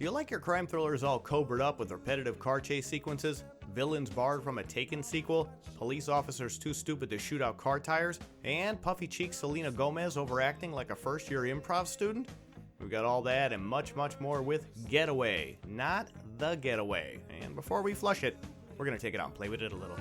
you like your crime thrillers all cobered up with repetitive car chase sequences, villains borrowed from a Taken sequel, police officers too stupid to shoot out car tires, and puffy-cheeked Selena Gomez overacting like a first-year improv student? We've got all that and much, much more with Getaway, not The Getaway. And before we flush it, we're going to take it out and play with it a little.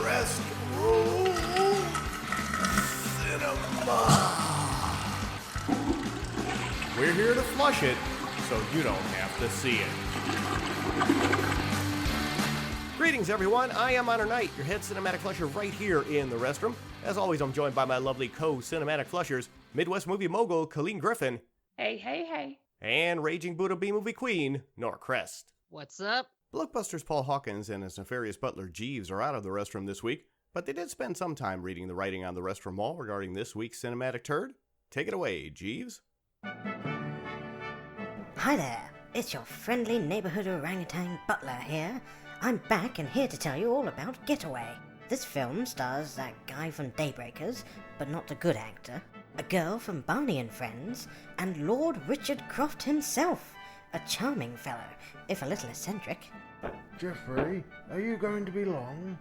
Restroom Cinema. We're here to flush it, so you don't have to see it. Greetings, everyone. I am Honor Knight, your head cinematic flusher right here in the Restroom. As always, I'm joined by my lovely co-cinematic flushers, Midwest movie mogul Colleen Griffin. Hey. And Raging Buddha B-movie queen, Nora Crest. What's up? Blockbuster's Paul Hawkins and his nefarious butler Jeeves are out of the Restroom this week, but they did spend some time reading the writing on the Restroom wall regarding this week's cinematic turd. Take it away, Jeeves. Hi there, it's your friendly neighborhood orangutan butler here. I'm back and here to tell you all about Getaway. This film stars that guy from Daybreakers, but not the good actor, a girl from Barney and Friends, and Lord Richard Croft himself. A charming fellow, if a little eccentric. Jeffrey, are you going to be long?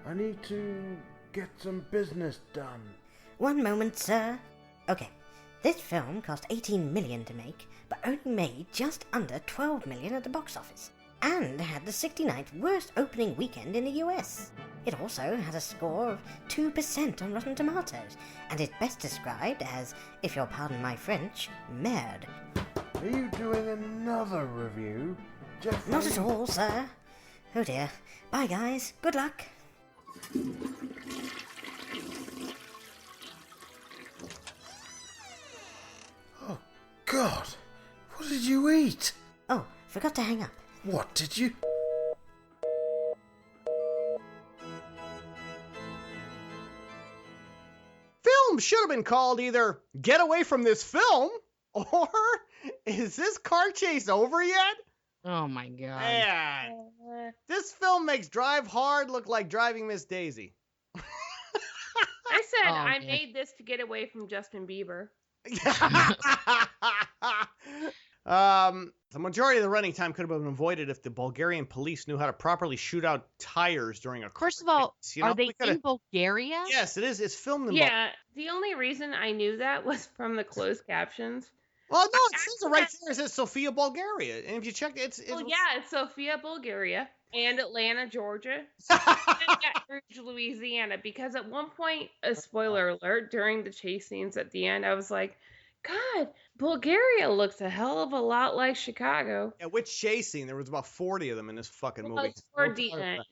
I need to get some business done. One moment, sir. Okay, this film cost $18 million to make, but only made just under $12 million at the box office, and had the 69th worst opening weekend in the US. It also had a score of 2% on Rotten Tomatoes, and is best described as, if you'll pardon my French, merde. Are you doing another review, Jeffrey? Not at all, sir. Oh dear. Bye, guys. Good luck. Oh, God. What did you eat? Oh, forgot to hang up. What did you... Film should have been called either Get Away from This Film or Is This Car Chase Over Yet? Oh my god. Man, this film makes Drive Hard look like Driving Miss Daisy. I said I man. made this to get away from Justin Bieber. The majority of the running time could have been avoided if the Bulgarian police knew how to properly shoot out tires during a First of all, chase, you know? are they We coulda- in Bulgaria? Yes, it is. It's filmed in Yeah, the only reason I knew that was from the closed captions. Well, no, it says it right there. It says Sofia, Bulgaria. And if you check, it's It's Sofia, Bulgaria, and Atlanta, Georgia, and Baton Rouge, Louisiana. Because at one point, a spoiler alert, during the chase scenes at the end, I was like, God, Bulgaria looks a hell of a lot like Chicago. Yeah, which chase scene? There was about 40 of them in this fucking movie. Toward the end.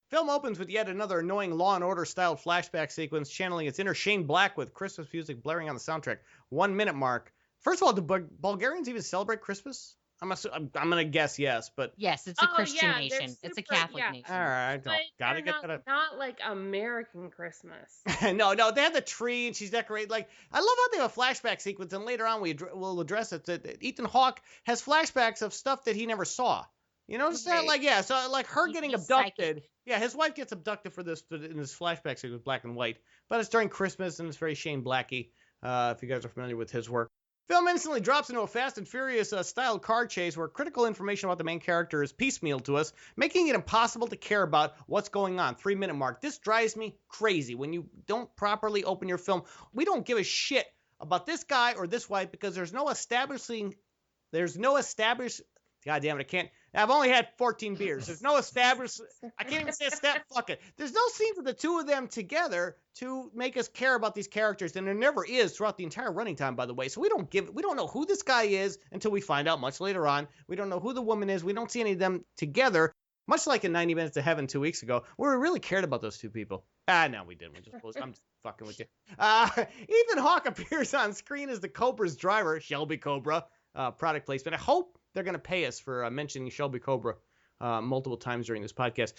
Film opens with yet another annoying Law and Order style flashback sequence, channeling its inner Shane Black with Christmas music blaring on the soundtrack. 1 minute mark. First of all, do Bulgarians even celebrate Christmas? I'm gonna guess yes, but Yes, it's a Christian yeah, they're nation. It's a super- Catholic yeah. nation. all right, But gotta they're get that. not like American Christmas. No, they have the tree and she's decorated. Like, I love how they have a flashback sequence, and later on we'll address it. That Ethan Hawke has flashbacks of stuff that he never saw. You notice that? Right. Like, yeah, so like her He's getting psychic. abducted. Yeah, his wife gets abducted in this flashback sequence, black and white. But it's during Christmas and it's very Shane Blacky. If you guys are familiar with his work. Film instantly drops into a Fast and Furious style car chase where critical information about the main character is piecemealed to us, making it impossible to care about what's going on. 3 minute mark. This drives me crazy. When you don't properly open your film, we don't give a shit about this guy or this wife because there's no established. God damn it, I can't. I've only had 14 beers. There's no established. I can't even say fuck it. There's no scenes of the two of them together to make us care about these characters, and there never is throughout the entire running time, by the way. So we don't know who this guy is until we find out much later on. We don't know who the woman is. We don't see any of them together. Much like in 90 Minutes to Heaven 2 weeks ago, where we really cared about those two people. No, we didn't. I'm just fucking with you. Ethan Hawke appears on screen as the Cobra's driver, Shelby Cobra. Product placement. I hope they're going to pay us for mentioning Shelby Cobra multiple times during this podcast.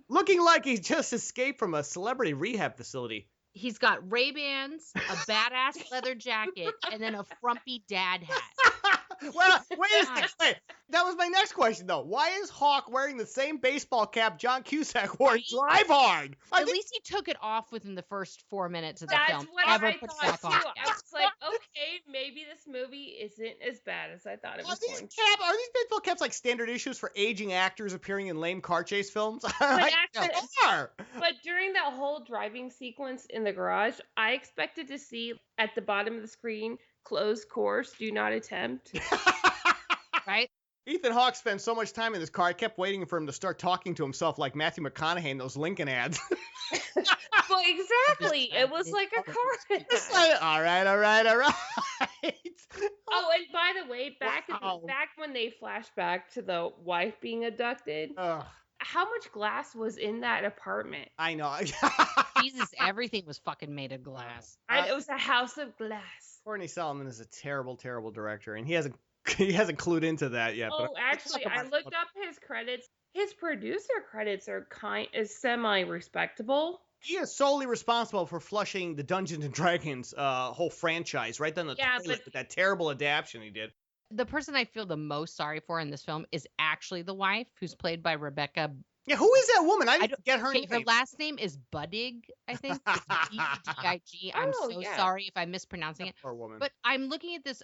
Looking like he just escaped from a celebrity rehab facility. He's got Ray-Bans, a badass leather jacket, and then a frumpy dad hat. Well, wait a second. Wait. That was my next question, though. Why is Hawke wearing the same baseball cap John Cusack wore in Drive Hard? At least he took it off within the first 4 minutes of the That's film. what Never I put it thought back too. on. I was like, okay, maybe this movie isn't as bad as I thought it was going to. Are these baseball caps like standard issues for aging actors appearing in lame car chase films? But They are. But during that whole driving sequence in the garage, I expected to see at the bottom of the screen, closed course, do not attempt. Right? Ethan Hawke spent so much time in his car, I kept waiting for him to start talking to himself like Matthew McConaughey in those Lincoln ads. Well, exactly. It was like a car. All right. Oh, and by the way, back when they flash back to the wife being abducted, Ugh, how much glass was in that apartment? I know. Jesus, everything was fucking made of glass. It was a house of glass. Courtney Solomon is a terrible, terrible director, and he hasn't clued into that yet. Oh, but actually, I looked up his credits. His producer credits are semi-respectable. he is solely responsible for flushing the Dungeons and Dragons whole franchise right down the toilet with that terrible adaptation he did. The person I feel the most sorry for in this film is actually the wife, who's played by Rebecca. Yeah, who is that woman? I didn't get her name. Her last name is Buddig, I think. It's B-U-D-I-G. I'm sorry if I'm mispronouncing it. Poor woman. But I'm looking at this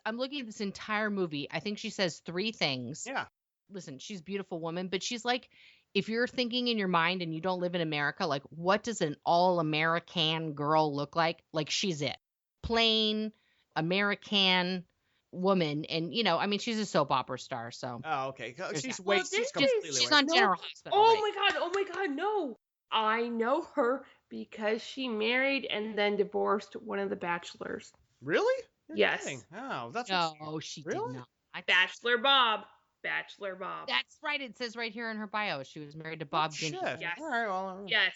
entire movie. I think she says 3 things. Yeah. Listen, she's a beautiful woman, but she's like, if you're thinking in your mind and you don't live in America, like, what does an all-American girl look like? Like, she's it. Plain American woman. And, I mean, she's a soap opera star, so. Oh, okay. She's She's on General Hospital. Oh my God, no. I know her because she married and then divorced one of the bachelors. Really? Yes. Kidding. Oh, that's No, she Really? did not. Bachelor Bob. That's right. It says right here in her bio. She was married to Bob shit. Ginty. Yes. All right, well, Yes.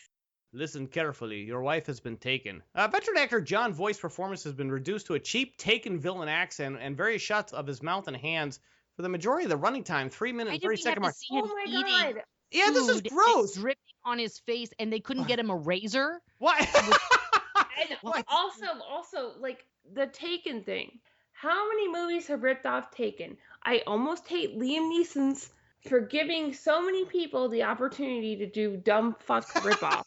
Listen carefully. Your wife has been taken. Veteran actor Jon Voight's performance has been reduced to a cheap Taken villain accent and various shots of his mouth and hands for the majority of the running time, 3 minutes and 30-second mark. Oh my God. Yeah, this is gross. Dripping on his face, and they couldn't get him a razor. What? And also, like the Taken thing. How many movies have ripped off Taken? I almost hate Liam Neeson's for giving so many people the opportunity to do dumb fuck ripoffs.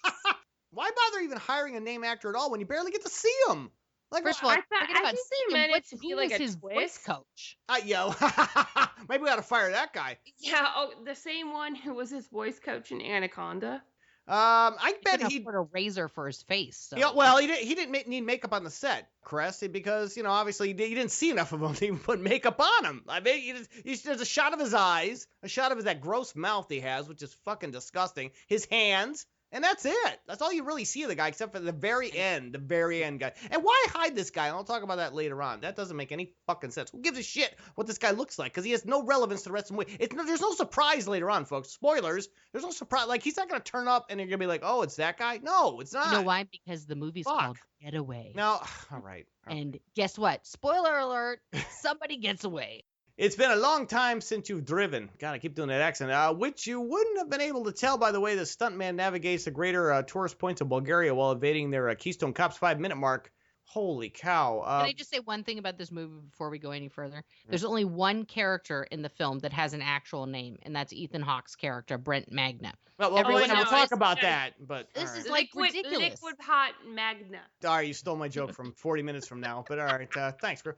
Why bother even hiring a name actor at all when you barely get to see him? Like, First of all, I think they meant it to be like a his twist. voice coach? Maybe we ought to fire that guy. Yeah, the same one who was his voice coach in Anaconda. I bet he put a razor for his face. So. Yeah, well, he didn't need makeup on the set, Crest, because obviously you didn't see enough of him to even put makeup on him. I mean, there's a shot of his eyes, a shot of that gross mouth he has, which is fucking disgusting. His hands. And that's it. That's all you really see of the guy, except for the very end guy. And why hide this guy? And I'll talk about that later on. That doesn't make any fucking sense. Who gives a shit what this guy looks like? Because he has no relevance to the rest of the movie. There's no surprise later on, folks. Spoilers. There's no surprise. Like, he's not going to turn up and you're going to be like, oh, it's that guy? No, it's not. You know why? Because the movie's called Getaway. No, all right. And guess what? Spoiler alert. Somebody gets away. It's been a long time since you've driven. God, I keep doing that accent. Which you wouldn't have been able to tell by the way the stuntman navigates the greater tourist points of Bulgaria while evading their Keystone Cops 5-minute mark. Holy cow. Can I just say one thing about this movie before we go any further? There's only one character in the film that has an actual name, and that's Ethan Hawke's character, Brent Magna. Well, we'll talk about that. But this is like ridiculous. Liquid hot Magna. Sorry, you stole my joke from 40 minutes from now. But all right, thanks. No,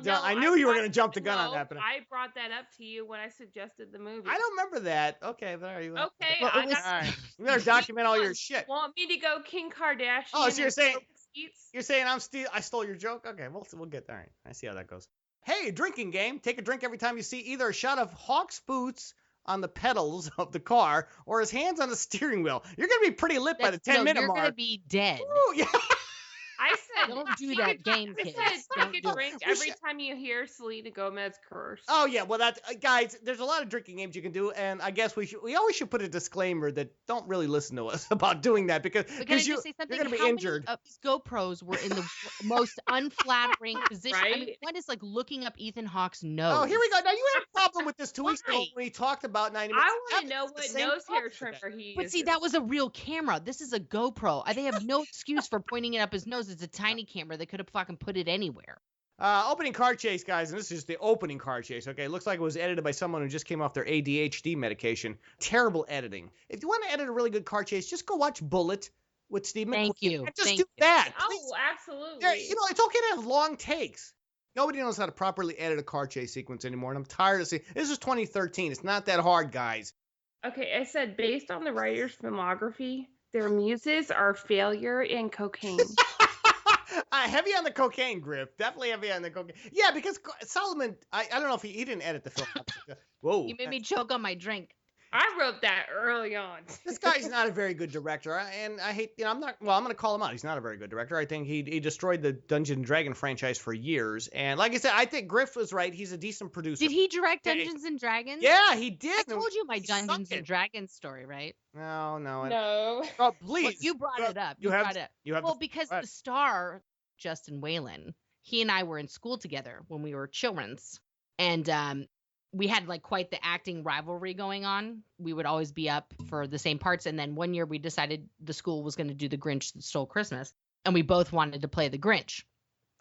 I knew you were going to jump the gun on that. But I brought that up to you when I suggested the movie. I don't remember that. Okay, but all right. Okay, all right. You better document all your shit. Want me to go Kim Kardashian? Oh, so you're saying I stole your joke? Okay, we'll get there. All right, I see how that goes. Hey, drinking game. Take a drink every time you see either a shot of Hawke's boots on the pedals of the car or his hands on the steering wheel. You're going to be pretty lit by the 10-minute mark. You're going to be dead. Ooh, yeah. I said, don't do that game, kids. I said take a drink every time you hear Selena Gomez curse. Oh yeah, well guys, there's a lot of drinking games you can do, and I guess we always should put a disclaimer that don't really listen to us about doing that because you're going to be injured. How many of these GoPros were in the most unflattering position? Right? I mean, one is like looking up Ethan Hawke's nose. Oh, here we go. Now you had a problem with this 2 weeks ago when we talked about 90 minutes. I want to know what nose hair trimmer he uses. But see, that was a real camera. This is a GoPro. They have no excuse for pointing it up his nose. It's a tiny camera. They could have fucking put it anywhere. Opening car chase, guys, and this is the opening car chase, okay? It looks like it was edited by someone who just came off their ADHD medication. Terrible editing. If you want to edit a really good car chase, just go watch Bullet with Steve McQueen. Thank you. And just Thank do you. that. Please. Oh, absolutely. Yeah, you know, it's okay to have long takes. Nobody knows how to properly edit a car chase sequence anymore, and I'm tired of seeing. This is 2013. It's not that hard, guys. Okay, I said based on the writer's filmography, their muses are failure and cocaine. Heavy on the cocaine, Griff. Definitely heavy on the cocaine. Yeah, because Solomon, I don't know if he didn't edit the film. Whoa. You made me choke on my drink. I wrote that early on. This guy's not a very good director, and I hate, I'm going to call him out. He's not a very good director. I think he destroyed the Dungeons and Dragons franchise for years. And like I said, I think Griff was right. He's a decent producer. Did he direct Dungeons and Dragons? Yeah, he did. I told you my Dungeons and Dragons story, right? No. No. Oh, please. Well, you brought it up. Well, because the star, Justin Whalen, he and I were in school together when we were children's. And we had like quite the acting rivalry going on. We would always be up for the same parts. And then one year we decided the school was going to do The Grinch That Stole Christmas. And we both wanted to play the Grinch.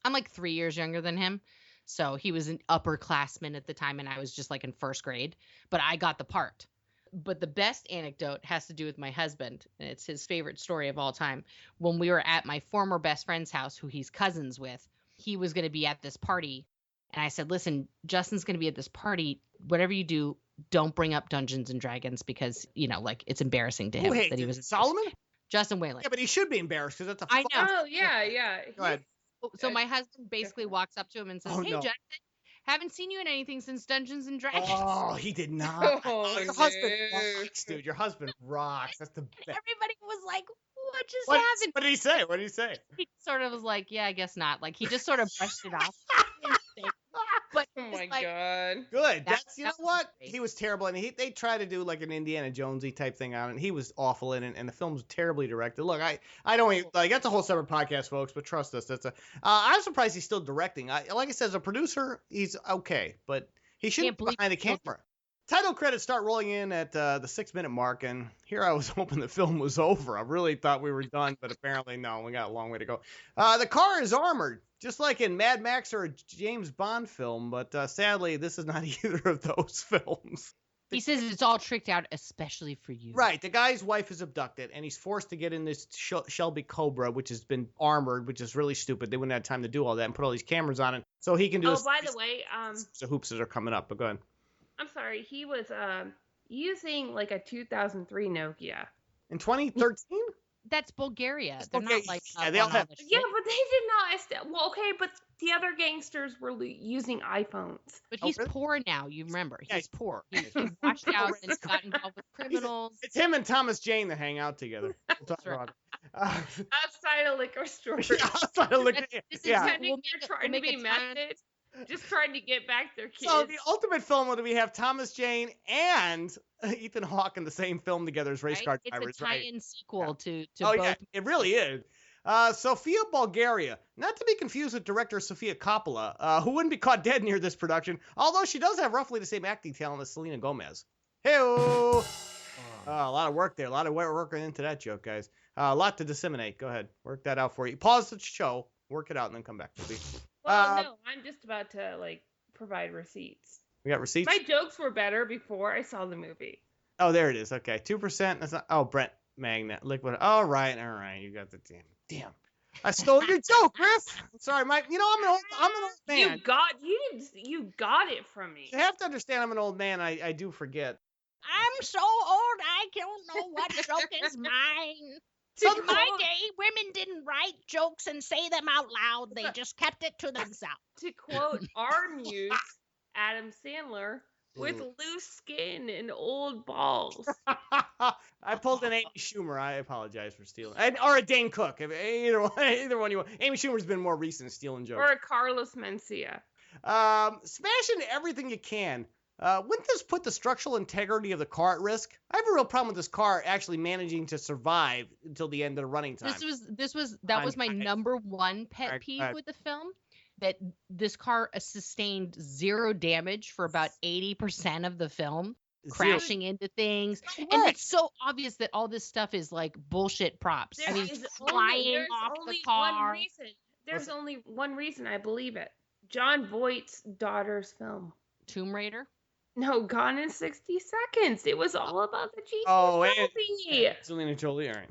I'm like 3 years younger than him. So he was an upperclassman at the time and I was just like in first grade. But I got the part. But the best anecdote has to do with my husband. And it's his favorite story of all time. When we were at my former best friend's house, who he's cousins with, he was going to be at this party. And I said, listen, Justin's going to be at this party. Whatever you do, don't bring up Dungeons and Dragons because, you know, like it's embarrassing to him that he was Solomon? Justin Whalen. Yeah, but he should be embarrassed because that's a I know. Oh, yeah. Go ahead. So my husband basically walks up to him and says, hey, Justin, haven't seen you in anything since Dungeons and Dragons. Oh, he did not. Oh, Your husband rocks, dude. Your husband rocks. That's the best. Everybody was like, what just happened? What did he say? What did he say? He sort of was like, yeah, I guess not. Like, he just sort of brushed it off. But Oh my like, god. Good. That's you know that was what? great. He was terrible, and they tried to do like an Indiana Jonesy type thing on it. And he was awful in it, and the film was terribly directed. Look, I don't even, like that's a whole separate podcast, folks. But trust us, that's a. I'm surprised he's still directing. Like I said, as a producer, he's okay, but he shouldn't be behind the camera. Title credits start rolling in at the 6-minute mark, and here I was hoping the film was over. I really thought we were done, but apparently no, we got a long way to go. The car is armored, just like in Mad Max or a James Bond film, but sadly, this is not either of those films. He says it's all tricked out, especially for you. Right, the guy's wife is abducted, and he's forced to get in this Shelby Cobra, which has been armored, which is really stupid. They wouldn't have time to do all that and put all these cameras on it, so he can do. Oh, by the way, the hoops that are coming up. But go ahead. I'm sorry, he was using like a 2003 Nokia. In 2013? That's Bulgaria. It's They're Bulgaria. not like Yeah, they all have- Yeah, but they did not. Well, okay, but the other gangsters were using iPhones. But he's really? poor now. You remember? Yeah, He's poor. He's washed out and got involved with criminals. It's him and Thomas Jane that hang out together. We'll talk right. about it. Outside a liquor store. Outside of liquor- This is yeah. Pretending We'll they're make trying to we'll be make a tie-in. method. Just trying to get back their kids. So the ultimate film would we have Thomas Jane and Ethan Hawke in the same film together as race car Right? drivers. It's a tie-in sequel to Oh both. yeah, it really is. Sofia Bulgaria, not to be confused with director Sofia Coppola, who wouldn't be caught dead near this production, although she does have roughly the same acting talent as Selena Gomez. Hey-oh! A lot of work there. A lot of work into that joke, guys. A lot to disseminate. Go ahead. Work that out for you. Pause the show, work it out, and then come back. Well, no, I'm just about to provide receipts. We got receipts? My jokes were better before I saw the movie. Oh, there it is. Okay. 2%. That's not. Oh, Brent Magnet. Liquid. All right. You got the damn. I stole your joke, Griff. Sorry, Mike. You know, I'm an old man. You got it from me. You have to understand I'm an old man. I do forget. I'm so old, I don't know what joke is mine. In my day, women didn't write jokes and say them out loud. They just kept it to themselves. To quote our muse, Adam Sandler, with loose skin and old balls. I pulled an Amy Schumer. I apologize for stealing. Or a Dane Cook. Either one you want. Amy Schumer's been more recent stealing jokes. Or a Carlos Mencia. Smash into everything you can. Wouldn't this put the structural integrity of the car at risk? I have a real problem with this car actually managing to survive until the end of the running time. That was my number one pet peeve with the film. That this car sustained zero damage for about 80% of the film, crashing into things. What? And it's so obvious that all this stuff is like bullshit props. There's flying only off one the car. reason. There's only one reason I believe it. Jon Voight's daughter's film. Tomb Raider? No, Gone in 60 Seconds. It was all about the Jesus and movie. Selena Jolie. All right.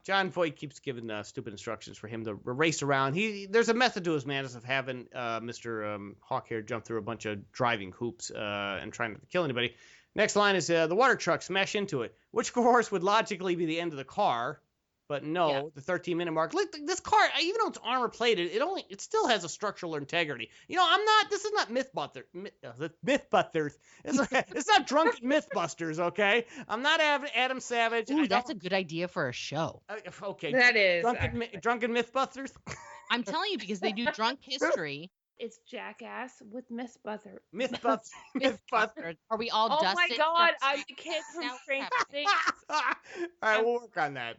Jon Voight keeps giving stupid instructions for him to race around. There's a method to his madness of having Mr. Hawke here jump through a bunch of driving hoops and trying not to kill anybody. Next line is the water truck smash into it, which of course would logically be the end of the car. But no, the 13-minute mark. Look, this car, even though it's armor plated, it still has a structural integrity. This is not Mythbusters. It's not Drunken Mythbusters, okay? I'm not Adam Savage. Ooh, that's a good idea for a show. Okay. That is. Drunken Mythbusters? I'm telling you, because they do drunk history. It's Jackass with Mythbusters. Mythbusters. Are we all Oh dusted? my God, I'm the kid from Stranger Things. All right, we'll work on that.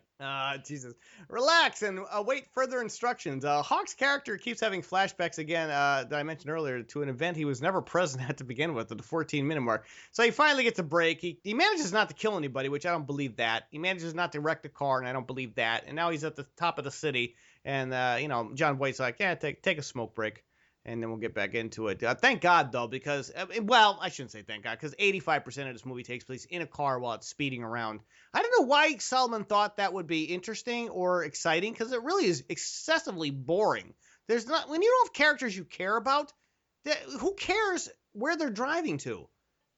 Jesus. Relax and await further instructions. Hawke's character keeps having flashbacks again that I mentioned earlier to an event he was never present at to begin with, at the 14-minute mark. So he finally gets a break. He manages not to kill anybody, which I don't believe that. He manages not to wreck the car, and I don't believe that. And now he's at the top of the city, and Jon Voight's like, yeah, take a smoke break. And then we'll get back into it. Thank God, though, because, I shouldn't say thank God, because 85% of this movie takes place in a car while it's speeding around. I don't know why Solomon thought that would be interesting or exciting, because it really is excessively boring. When you don't have characters you care about, who cares where they're driving to?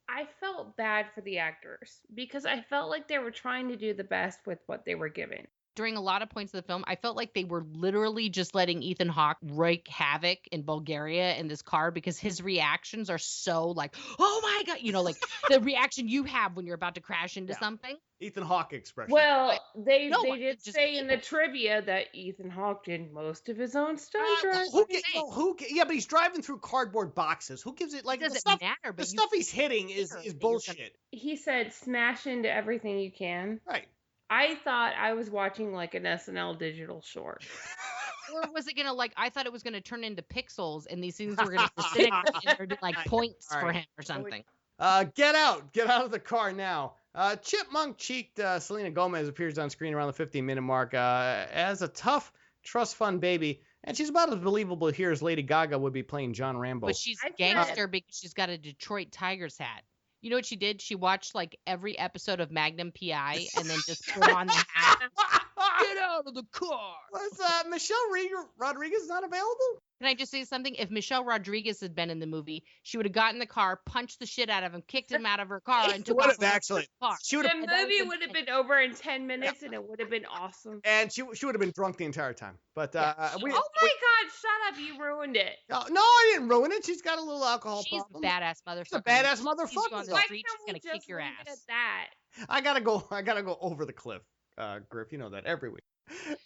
I felt bad for the actors, because I felt like they were trying to do the best with what they were given. During a lot of points of the film, I felt like they were literally just letting Ethan Hawke wreak havoc in Bulgaria in this car, because his reactions are so like, oh my God, like the reaction you have when you're about to crash into something. Ethan Hawke expression. Well, they did say in the trivia that Ethan Hawke did most of his own stunt driving. But he's driving through cardboard boxes. Who gives it? Like, it doesn't matter. But the stuff he's hitting is bullshit. He said, smash into everything you can. Right. I thought I was watching like an SNL digital short. Or was it gonna I thought it was gonna turn into pixels and these things were gonna disintegrate and there'd be like points for him or something. Get out of the car now. Chipmunk-cheeked Selena Gomez appears on screen around the 15-minute mark as a tough trust fund baby, and she's about as believable here as Lady Gaga would be playing John Rambo. But she's a gangster because she's got a Detroit Tigers hat. You know what she did? She watched like every episode of Magnum PI and then just put on the hat. Get out of the car. Was Michelle Rodriguez not available? Can I just say something? If Michelle Rodriguez had been in the movie, she would have gotten in the car, punched the shit out of him, kicked him out of her car, and took off the car. The movie would have been over in 10 minutes, and it would have been awesome. And she would have been drunk the entire time. But God, shut up! You ruined it. No, I didn't ruin it. She's got a little alcohol problem. She's a badass motherfucker. She's a badass motherfucker. On the street, she's gonna kick your ass. At that? I gotta go over the cliff, Griff. You know that every week.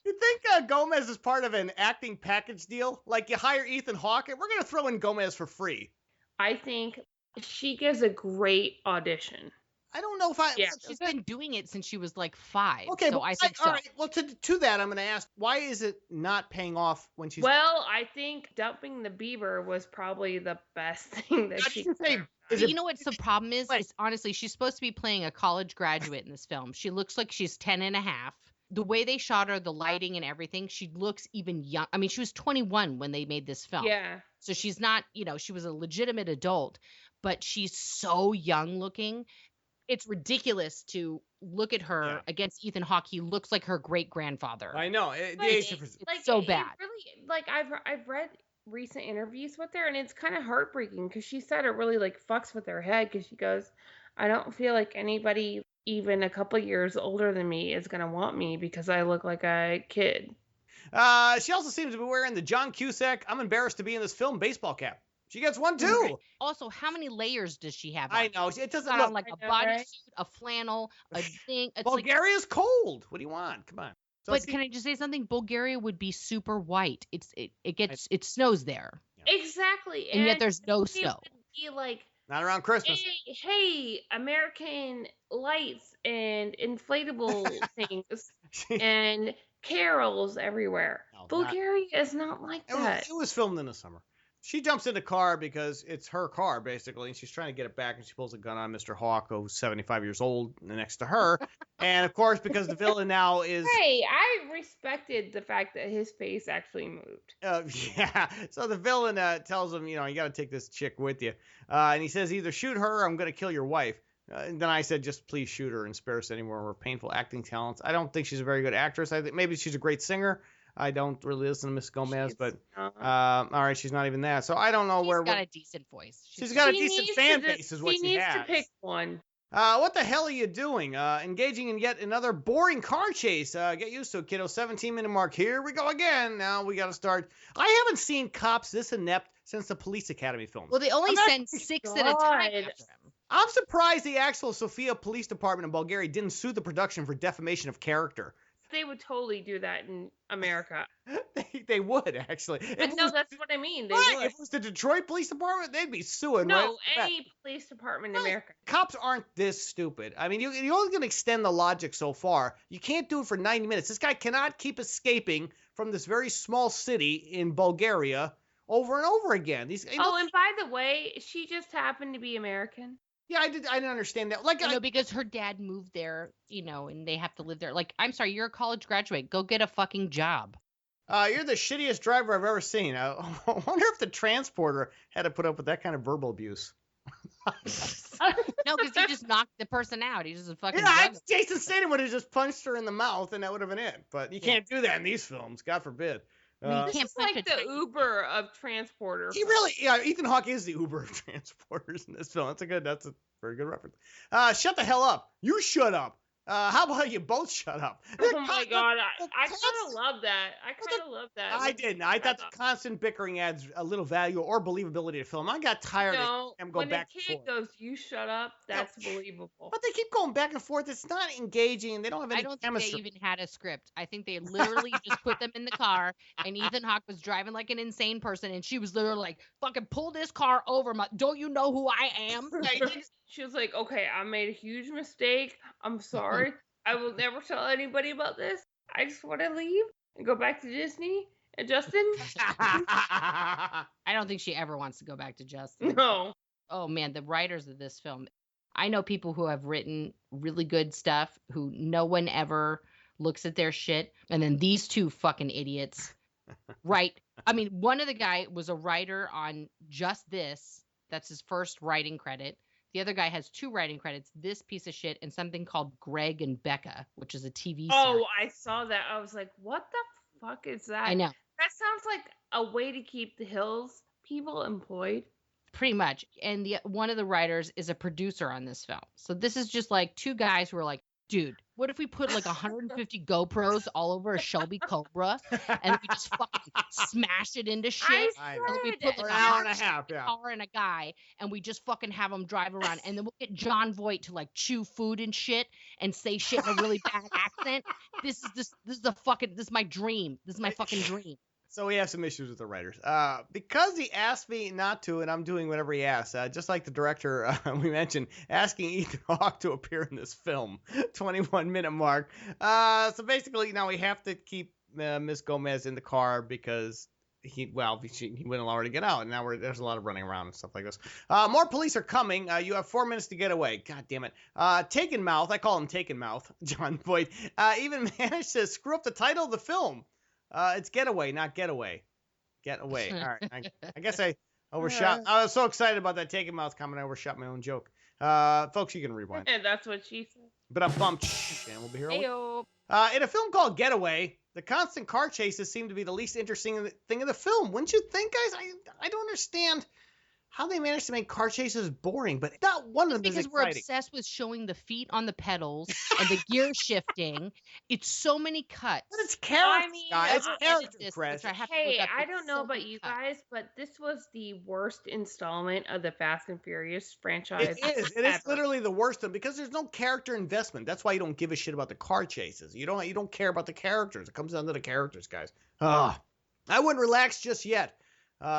You think Gomez is part of an acting package deal? Like you hire Ethan Hawke, and we're gonna throw in Gomez for free. I think she gives a great audition. I don't know if she's been doing it since she was like 5. Okay, so I think so. All right. Well, to that, I'm going to ask, why is it not paying off when she's? Well, I think dumping the Bieber was probably the best thing that she could say. You know what the problem is? Is honestly, she's supposed to be playing a college graduate in this film. She looks like she's 10 and a half. The way they shot her, the lighting and everything, she looks even young. I mean, she was 21 when they made this film. Yeah. So she's not, she was a legitimate adult, but she's so young looking. It's ridiculous to look at her against Ethan Hawke. He looks like her great grandfather. I know. It's so bad. Really, I've read recent interviews with her, and it's kind of heartbreaking because she said it really fucks with her head because she goes, I don't feel like anybody even a couple years older than me is gonna want me because I look like a kid. She also seems to be wearing the John Cusack "I'm embarrassed to be in this film" baseball cap. She gets one too. Also, how many layers does she have on? I know. It doesn't look like a bodysuit, a flannel, a thing. It's Bulgaria's cold. What do you want? Come on. So but can I just say something? Bulgaria would be super white. It snows there. Yeah. Exactly. And yet there's no snow. It would be not around Christmas. Hey, American lights and inflatable things and carols everywhere. No, Bulgaria is not like that. It was filmed in the summer. She jumps in the car because it's her car, basically, and she's trying to get it back, and she pulls a gun on Mr. Hawke, who's 75 years old, next to her. And, of course, because the villain now is... Hey, I respected the fact that his face actually moved. Yeah, so the villain tells him, you got to take this chick with you. And he says, either shoot her or I'm going to kill your wife. And then I said, just please shoot her and spare us any more painful acting talents. I don't think she's a very good actress. I think maybe she's a great singer. I don't really listen to Miss Gomez, but all right, she's not even that. So I don't know where. She's got a decent voice. She's got a decent fan base, is what she has. She needs to pick one. What the hell are you doing? Engaging in yet another boring car chase. Get used to it, kiddo. 17-minute mark. Here we go again. Now we got to start. I haven't seen cops this inept since the Police Academy films. Well, they only send 6 at a time after him. I'm surprised the actual Sofia Police Department in Bulgaria didn't sue the production for defamation of character. They would totally do that in America. They would, actually. No, that's what I mean. They right, would. if it was the Detroit Police Department, they'd be suing. No, any police department in America. Cops aren't this stupid. I mean, you're only going to extend the logic so far. You can't do it for 90 minutes. This guy cannot keep escaping from this very small city in Bulgaria over and over again. And by the way, she just happened to be American. Yeah, I didn't understand that. Because her dad moved there, and they have to live there. Like, I'm sorry, you're a college graduate. Go get a fucking job. You're the shittiest driver I've ever seen. I wonder if the transporter had to put up with that kind of verbal abuse. No, because he just knocked the person out. He's just a fucking. Yeah, Jason Statham would have just punched her in the mouth, and that would have been it. But you can't do that in these films. God forbid. This is like the Uber of transporter. Ethan Hawke is the Uber of transporters in this film. That's a very good reference. Shut the hell up. You shut up. How about you both shut up? Oh my God, I kind of love that. I didn't. I thought the constant bickering adds a little value or believability to the film. I got tired of them going back and forth. When a kid goes, "You shut up," that's believable. But they keep going back and forth. It's not engaging. They don't have any chemistry. I don't think they even had a script. I think they literally just put them in the car, and Ethan Hawke was driving like an insane person, and she was literally like, "Fucking pull this car over, don't you know who I am?" She was like, "Okay, I made a huge mistake. I'm sorry. I will never tell anybody about this. I just want to leave and go back to Disney." And Justin? I don't think she ever wants to go back to Justin. No. Oh, man, the writers of this film. I know people who have written really good stuff who no one ever looks at their shit. And then these two fucking idiots write. I mean, one of the guy was a writer on Just This. That's his first writing credit. The other guy has 2 writing credits, this piece of shit, and something called Greg and Becca, which is a TV series. Oh, I saw that. I was like, what the fuck is that? I know. That sounds like a way to keep the Hills people employed. Pretty much. And one of the writers is a producer on this film. So this is just like 2 guys who are like, dude, what if we put like 150 GoPros all over a Shelby Cobra and we just fucking smash it into shit? And we put like an hour and a half, car and a guy, and we just fucking have them drive around, and then we'll get Jon Voight to like chew food and shit and say shit in a really bad accent. This is my dream. This is my fucking dream. So we have some issues with the writers. Because he asked me not to, and I'm doing whatever he asks, just like the director we mentioned, asking Ethan Hawke to appear in this film, 21-minute mark. So basically, now we have to keep Miss Gomez in the car because he wouldn't allow her to get out. And now there's a lot of running around and stuff like this. More police are coming. You have 4 minutes to get away. God damn it. Taken Mouth, I call him Taken Mouth, Jon Voight, even managed to screw up the title of the film. It's Getaway, not Getaway. Getaway. All right. I guess I overshot. I was so excited about that Taken Mouth comment, I overshot my own joke. Folks, you can rewind. And that's what she said. But I'm bumped. And we'll be here. Heyo. In a film called Getaway, the constant car chases seem to be the least interesting thing in the film. Wouldn't you think, guys? I don't understand how they managed to make car chases boring, but not one of them is exciting. Because we're obsessed with showing the feet on the pedals and the gear shifting. It's so many cuts. But it's character. It's character, Chris. Hey, I don't know about you guys, but this was the worst installment of the Fast and Furious franchise. It is literally the worst one because there's no character investment. That's why you don't give a shit about the car chases. You don't care about the characters. It comes down to the characters, guys. I wouldn't relax just yet.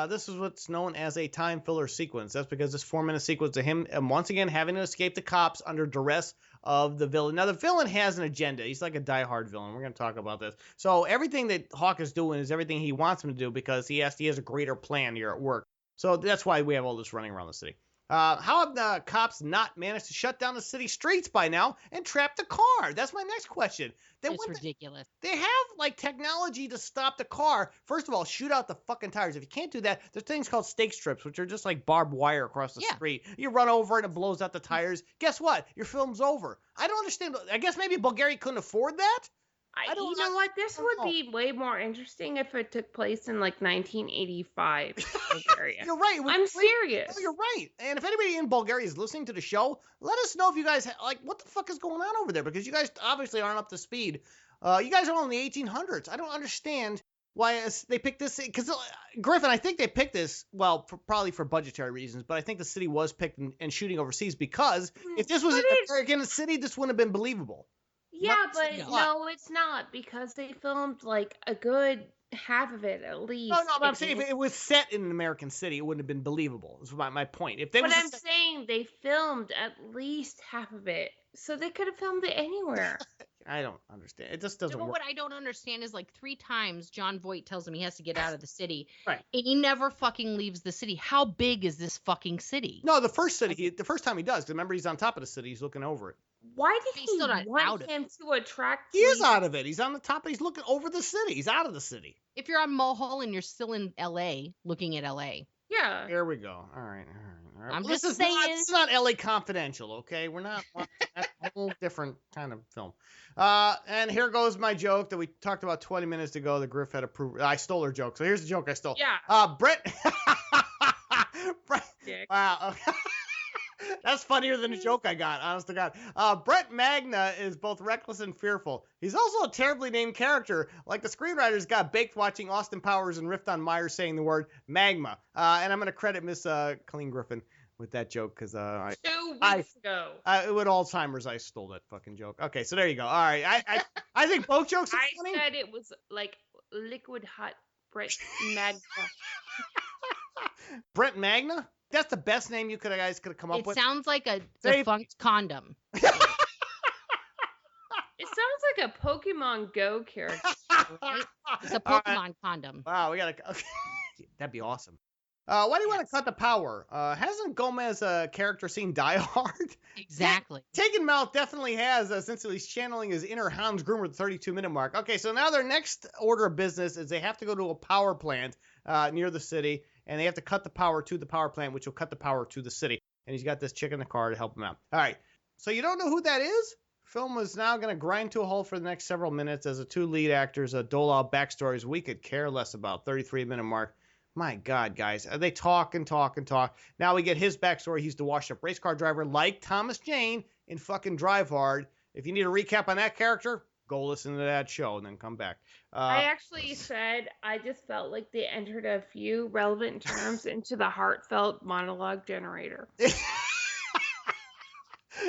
This is what's known as a time filler sequence. That's because this 4-minute sequence of him once again having to escape the cops under duress of the villain. Now, the villain has an agenda. He's like a diehard villain. We're going to talk about this. So everything that Hawke is doing is everything he wants him to do because he has a greater plan here at work. So that's why we have all this running around the city. How have the cops not managed to shut down the city streets by now and trap the car? That's my next question. It's ridiculous. They have like technology to stop the car. First of all, shoot out the fucking tires. If you can't do that, there's things called stake strips, which are just like barbed wire across the street. You run over and it blows out the tires. Guess what? Your film's over. I don't understand. I guess maybe Bulgaria couldn't afford that. You know what? This would be way more interesting if it took place in like 1985 Bulgaria. You're right. I'm serious. No, you're right. And if anybody in Bulgaria is listening to the show, let us know if you guys like what the fuck is going on over there, because you guys obviously aren't up to speed. You guys are all in the 1800s. I don't understand why they picked this, because Griffin, I think they picked this, well, probably for budgetary reasons, but I think the city was picked and shooting overseas, because if this was an American city, this wouldn't have been believable. Yeah, but no, it's not, because they filmed like a good half of it at least. No, but I'm saying if it was set in an American city, it wouldn't have been believable. Is my point. I'm saying they filmed at least half of it, so they could have filmed it anywhere. I don't understand. It just doesn't work. What I don't understand is like 3 times Jon Voight tells him he has to get out of the city, right? And he never fucking leaves the city. How big is this fucking city? No, the first time he does. Remember, he's on top of the city. He's looking over it. Why did he want him to attract? He is out of it. He's on the top. He's looking over the city. He's out of the city. If you're on Mulholland, you're still in L.A. looking at L.A. Yeah. Here we go. All right. I'm just saying. This is not L.A. Confidential, okay? We're not. That's a whole different kind of film. And here goes my joke that we talked about 20 minutes ago. The Griff had approved. I stole her joke. So here's the joke I stole. Yeah. Brett. Wow. That's funnier than the joke I got, honest to God. Brett Magna is both reckless and fearful. He's also a terribly named character. Like the screenwriters got baked watching Austin Powers and riffed on Myers saying the word magma. And I'm going to credit Miss Colleen Griffin with that joke, because 2 weeks ago. With Alzheimer's, I stole that fucking joke. Okay, so there you go. All right. I think both jokes are funny. I said it was like liquid hot Brett Magna. Brett Magna? That's the best name you guys could have come up with. It sounds like a defunct condom. It sounds like a Pokemon Go character. Right? It's a Pokemon condom. Wow, we gotta. Okay. That'd be awesome. Why do you want to cut the power? Hasn't Gomez character seen Die Hard? Exactly. Taken Mouth definitely has, since he's channeling his inner Hans Gruber at the 32-minute mark. Okay, so now their next order of business is they have to go to a power plant near the city, and they have to cut the power to the power plant, which will cut the power to the city. And he's got this chick in the car to help him out. All right, so you don't know who that is? Film is now going to grind to a halt for the next several minutes as the 2 lead actors dole out backstories we could care less about. 33-minute mark. My God, guys. They talk and talk and talk. Now we get his backstory. He's the washed-up race car driver like Thomas Jane in fucking Drive Hard. If you need a recap on that character, go listen to that show and then come back. I actually said I just felt like they entered a few relevant terms into the heartfelt monologue generator. It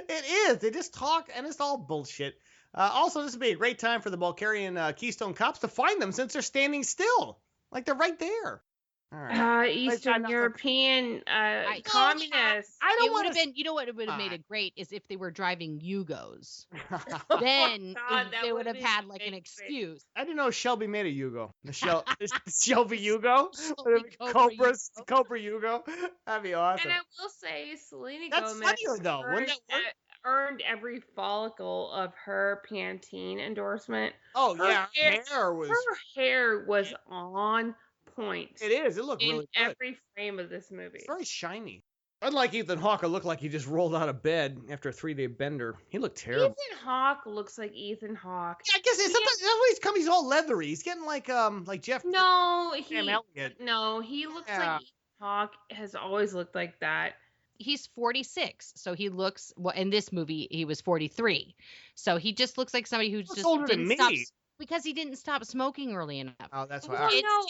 is. They just talk, and it's all bullshit. Also, this would be a great time for the Bulgarian Keystone Cops to find them, since they're standing still. Like, they're right there. All right. Eastern European communists. I don't want to. You know what would have made it great is if they were driving Yugos. Then they would have had like an excuse. I didn't know Shelby made a Yugo. Shelby Yugo? Cobra Yugo? That'd be awesome. And I will say, Selena That's Gomez funnier, though. earned every follicle of her Pantene endorsement. Oh, yeah. Her hair was on point. It is. It looked really good. In every frame of this movie. It's very shiny. Unlike Ethan Hawke, it looked like he just rolled out of bed after a 3-day bender. He looked terrible. Ethan Hawke looks like Ethan Hawke. Yeah, I guess sometimes he's all leathery. He's getting like Jeff. Sam Elliott. No, he looks like Ethan Hawke has always looked like that. He's 46, so he looks. Well, in this movie, he was 43, so he just looks like somebody who just didn't stop. Because he didn't stop smoking early enough. Oh, that's why. No.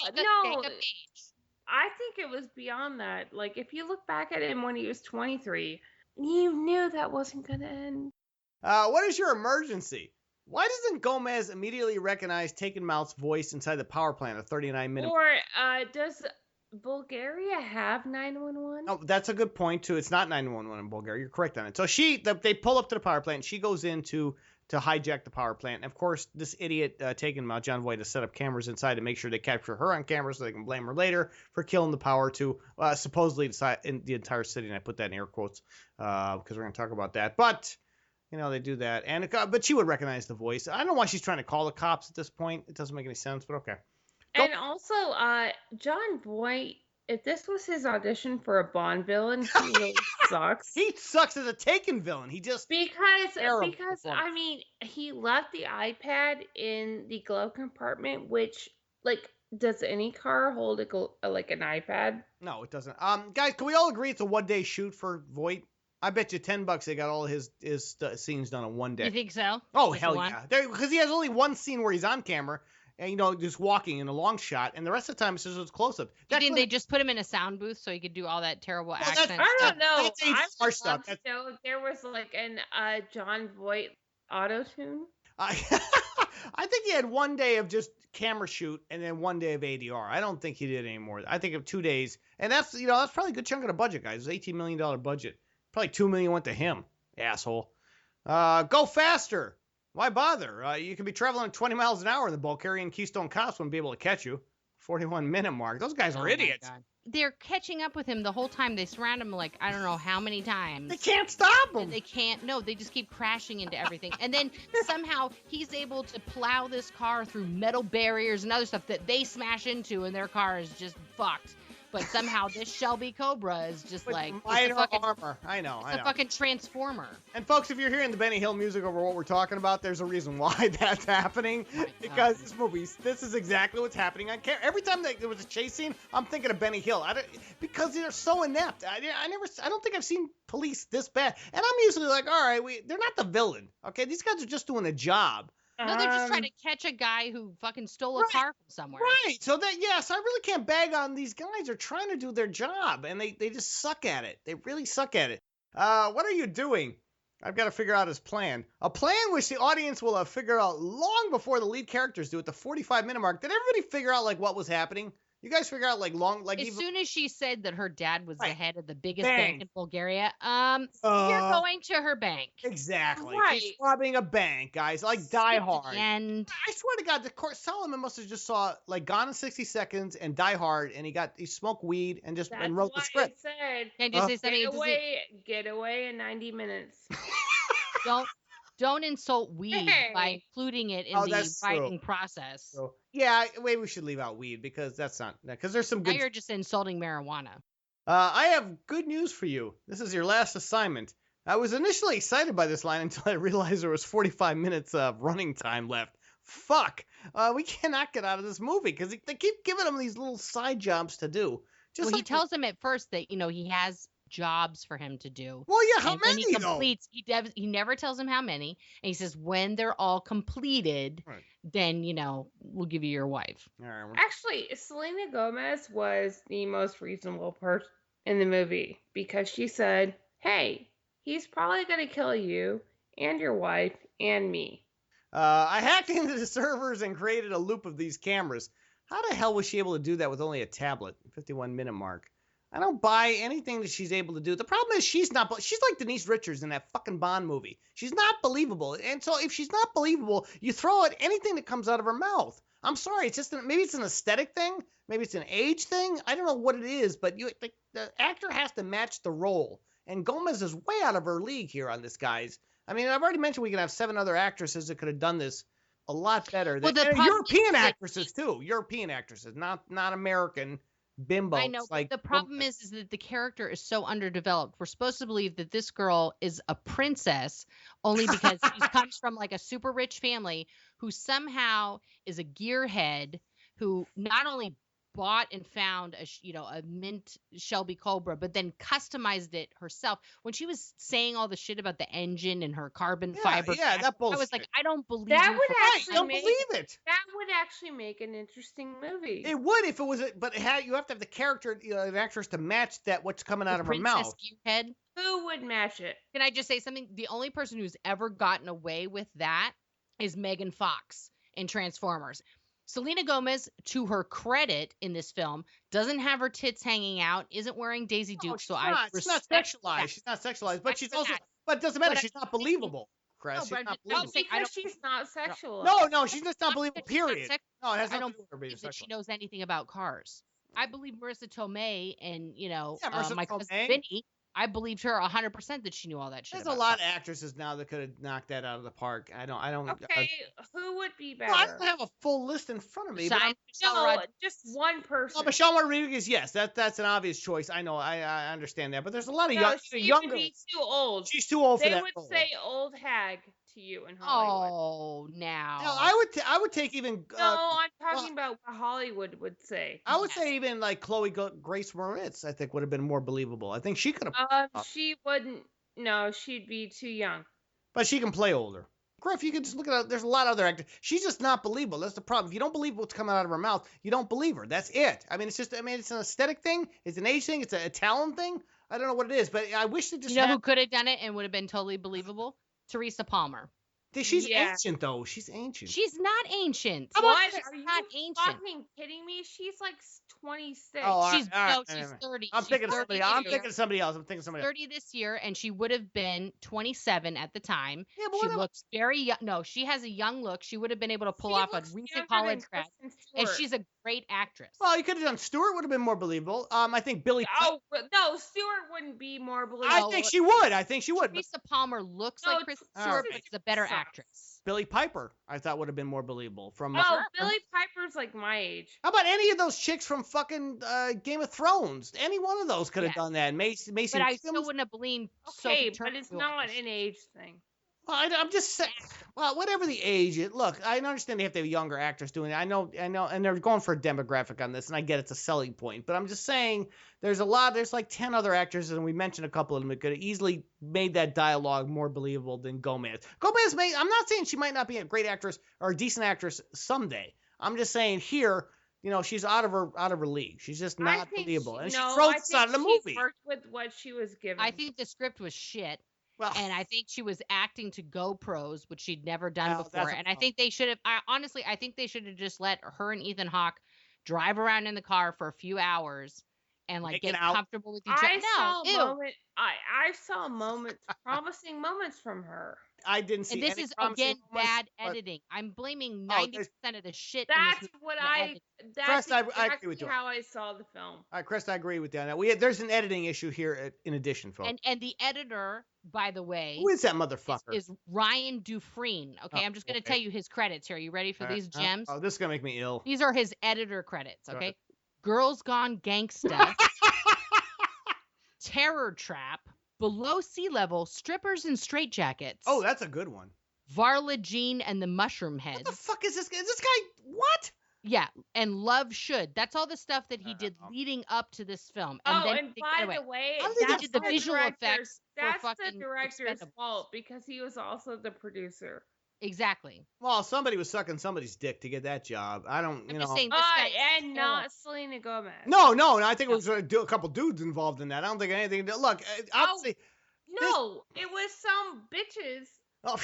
I think it was beyond that. Like, if you look back at him when he was 23, you knew that wasn't going to end. What is your emergency? Why doesn't Gomez immediately recognize Taken Mouth's voice inside the power plant at 39-minute? Or does Bulgaria have 911? Oh, that's a good point, too. It's not 911 in Bulgaria. You're correct on it. So they pull up to the power plant. She goes in to to hijack the power plant. And of course, this idiot taking Jon Voight to set up cameras inside to make sure they capture her on camera so they can blame her later for killing the power to supposedly in the entire city. And I put that in air quotes because we're going to talk about that. But, they do that. But she would recognize the voice. I don't know why she's trying to call the cops at this point. It doesn't make any sense, but okay. And also, Jon Voight, if this was his audition for a Bond villain, he really sucks. He sucks as a Taken villain. He just because I mean, he left the iPad in the glove compartment, which does any car hold an iPad? No, it doesn't. Guys, can we all agree it's a 1-day shoot for Voight? I bet you $10 they got all his scenes done in 1 day. You think so? Oh, hell yeah! Because he has only one scene where he's on camera. And, just walking in a long shot, and the rest of the time it's just close-up. Didn't they just put him in a sound booth so he could do all that terrible accent? I don't know. That's stuff. So there was an Jon Voight auto-tune. I think he had 1 day of just camera shoot and then 1 day of ADR. I don't think he did any more. I think of 2 days, and that's that's probably a good chunk of the budget, guys. It was $18 million budget. Probably $2 million went to him, asshole. Go faster. Why bother? You could be traveling at 20 miles an hour, and the Bulgarian Keystone Cops wouldn't be able to catch you. 41-minute mark. Those guys are idiots. They're catching up with him the whole time. They surround him I don't know how many times. They can't stop him. They can't. No, they just keep crashing into everything. And then somehow he's able to plow this car through metal barriers and other stuff that they smash into, and their car is just fucked. But somehow this Shelby Cobra is just armor. I know. It's a fucking transformer. And folks, if you're hearing the Benny Hill music over what we're talking about, there's a reason why that's happening. Because this is exactly what's happening on camera. Every time there was a chase scene, I'm thinking of Benny Hill. Because they're so inept. I don't think I've seen police this bad. And I'm usually like, all right, they're not the villain. Okay, these guys are just doing a job. No, they're just trying to catch a guy who fucking stole a car from somewhere. Right. So I really can't bag on these guys. They're trying to do their job, and they just suck at it. They really suck at it. What are you doing? I've got to figure out his plan. A plan which the audience will have figured out long before the lead characters do at the 45-minute mark. Did everybody figure out what was happening? You guys figure out as soon as she said that her dad was the head of the biggest bank in Bulgaria, you're going to her bank. Exactly. Right. He's robbing a bank, guys. Die Hard. And I swear to God, Solomon must have just saw Gone in 60 Seconds and Die Hard, and he smoked weed and wrote the script. That's why I said, can you say something? Getaway in 90 minutes. Don't insult weed by including it in the writing process. So, yeah, maybe we should leave out weed because because there's some good. Now you're just insulting marijuana. I have good news for you. This is your last assignment. I was initially excited by this line until I realized there was 45 minutes of running time left. Fuck. We cannot get out of this movie because they keep giving him these little side jobs to do. He tells him at first that he has jobs for him to do. Well, yeah, how many? When he completes, he never tells him how many, and he says when they're all completed, then we'll give you your wife. Actually, Selena Gomez was the most reasonable person in the movie because she said, "Hey, he's probably gonna kill you and your wife and me." I hacked into the servers and created a loop of these cameras. How the hell was she able to do that with only a tablet? 51-minute mark. I don't buy anything that she's able to do. The problem is she's like Denise Richards in that fucking Bond movie. She's not believable. And so if she's not believable, you throw out anything that comes out of her mouth. I'm sorry. It's just maybe it's an aesthetic thing. Maybe it's an age thing. I don't know what it is, but the actor has to match the role. And Gomez is way out of her league here on this, guys. I mean, I've already mentioned we can have 7 other actresses that could have done this a lot better. Well, European actresses, too. European actresses, not American. Bimbo. I know, but the problem is that the character is so underdeveloped. We're supposed to believe that this girl is a princess only because she comes from a super rich family who somehow is a gearhead who not only bought and found a mint Shelby Cobra, but then customized it herself. When she was saying all the shit about the engine and her carbon fiber, that bullshit. I was like, I don't believe that you. Don't believe it. That would actually make an interesting movie. It would if it was, but you have to have the character, an actress to match that what's coming out of her mouth. Gearhead. Who would match it? Can I just say something? The only person who's ever gotten away with that is Megan Fox in Transformers. Selena Gomez, to her credit in this film, doesn't have her tits hanging out, isn't wearing Daisy Dukes, she's not sexualized. She's not sexualized, but she's also, but it doesn't matter. She's not believable. Chris. No, She's but I'm not just believable. saying, I Because don't. she's not sexual. No, she's just not Not believable. that she's not Period. sexual. No, it has I nothing don't to do with her being believe that she sexual. knows anything about cars. I believe Marissa Tomei and Marissa my cousin Tomei. Vinny. I believed her 100% that she knew all that shit. There's about a lot cars. of actresses now that could have knocked that out of the park. I don't. Okay, who would be better? Well, I don't have a full list in front of me, but Besides Michelle no, Rodriguez. just one person. no, Michelle Rodriguez, yes, that's an obvious choice. I know, I understand that, but there's a lot of No, she younger. would be too old. She's too old for They that would role. say old hag to you in Hollywood. Oh, now. No, I would take even. No, I'm talking about what Hollywood would say. I would say even like Chloe Grace Moretz, I think would have been more believable. I think she could have, She wouldn't. No, she'd be too young. but she can play older. Griff, you can just look at it. There's a lot of other actors. She's just not believable. That's the problem. If you don't believe what's coming out of her mouth, you don't believe her. That's it. I mean, it's an aesthetic thing. It's an age thing. It's a talent thing. I don't know what it is, but I wish they just You know who could have done it and would have been totally believable? Teresa Palmer. She's Yeah. ancient, though. She's ancient. She's not ancient. What? She's Are you not ancient. fucking kidding me? She's like 26. Oh, all right, She's all right, no, all she's right. 30. I'm She's thinking of 30 somebody. this I'm year. thinking of somebody else. I'm thinking of somebody else. 30 this year, and she would have been 27 at the time. Yeah, but She what looks very young. No, she has a young look. She would have been able to pull She off a looks recent younger college than grad, Kristen and Stewart. she's a great actress. Well, you could have done Stewart. Would have been more believable. I think Billy. Oh no, Stewart wouldn't be more believable. I think she would. I think she would. But Teresa Palmer looks No, like Kristen all Stewart, right. but is a better Sucks. actress. Billy Piper, I thought would have been more believable. From Oh, Billy Piper's like my age. how about any of those chicks from fucking Game of Thrones? Any one of those could have Yeah. done that. Macy But I still Williams. wouldn't have believed Okay, Sophie but Turner it's doing not this. an age thing. Well, I'm just saying. Well, whatever the age is, look, I understand they have to have younger actors doing it. I know, and they're going for a demographic on this, and I get it's a selling point. But I'm just saying, there's like 10 other actors, and we mentioned a couple of them that could have easily made that dialogue more believable than Gomez. I'm not saying she might not be a great actress or a decent actress someday. I'm just saying here, she's out of her league. She's just not believable, and she throws us out of the movie. Worked with what she was given. I think the script was shit. Well, And I think she was acting to GoPros, which she'd never done Well, before. that's a And I think they should have. I think they should have just let her and Ethan Hawke drive around in the car for a few hours and like Making get out. comfortable with each other. I saw moments, promising moments from her. I didn't see. And this any is promising again moments, bad but- editing. I'm blaming Oh, 90% of the shit. That's in this what movie on the I. editing. That's Trust, I exactly agree with you. how I saw the film. All right, Chris, I agree with you on that. There's an editing issue here in addition, folks. And the editor, by the way, Who is that motherfucker? is Ryan Dufresne. Okay, Oh, I'm just going to okay. tell you his credits here. You ready for these gems? Oh, this is gonna make me ill. These are his editor credits. Go Okay, ahead. Girls Gone Gangsta, Terror Trap, Below Sea Level, Strippers and Straitjackets. Oh, that's a good one. Varla Jean and the Mushroom Heads. What the fuck is this guy? Is this guy what? Yeah, and Love Should. That's all the stuff that he did leading up to this film. And then And he by Getaway. the way, How did they that's get the the visual director's- effects for That's the fucking director's Expendables. fault because he was also the producer. Exactly. Well, somebody was sucking somebody's dick to get that job. I don't, I'm just saying this guy is And terrible. not Selena Gomez. No. I think it was a couple dudes involved in that. I don't think anything. Look, obviously, No, it was some bitches. oh,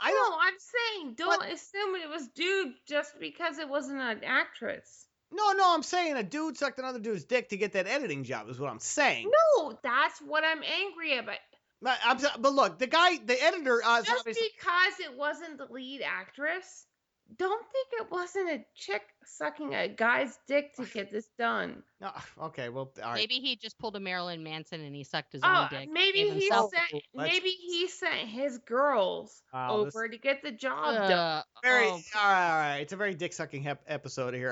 I No, don't. I'm saying don't assume it was dude just because it wasn't an actress. No. I'm saying a dude sucked another dude's dick to get that editing job. Is what I'm saying. No, that's what I'm angry about. But look, the editor, Just obviously. because it wasn't the lead actress, don't think it wasn't a chick sucking a guy's dick to get this done. No, okay, well, all right. Maybe he just pulled a Marilyn Manson and he sucked his own dick. Maybe gave he himself- sent. Maybe he sent his girls Wow, this- over to get the job done. Very, oh, all right. It's a very dick sucking episode here.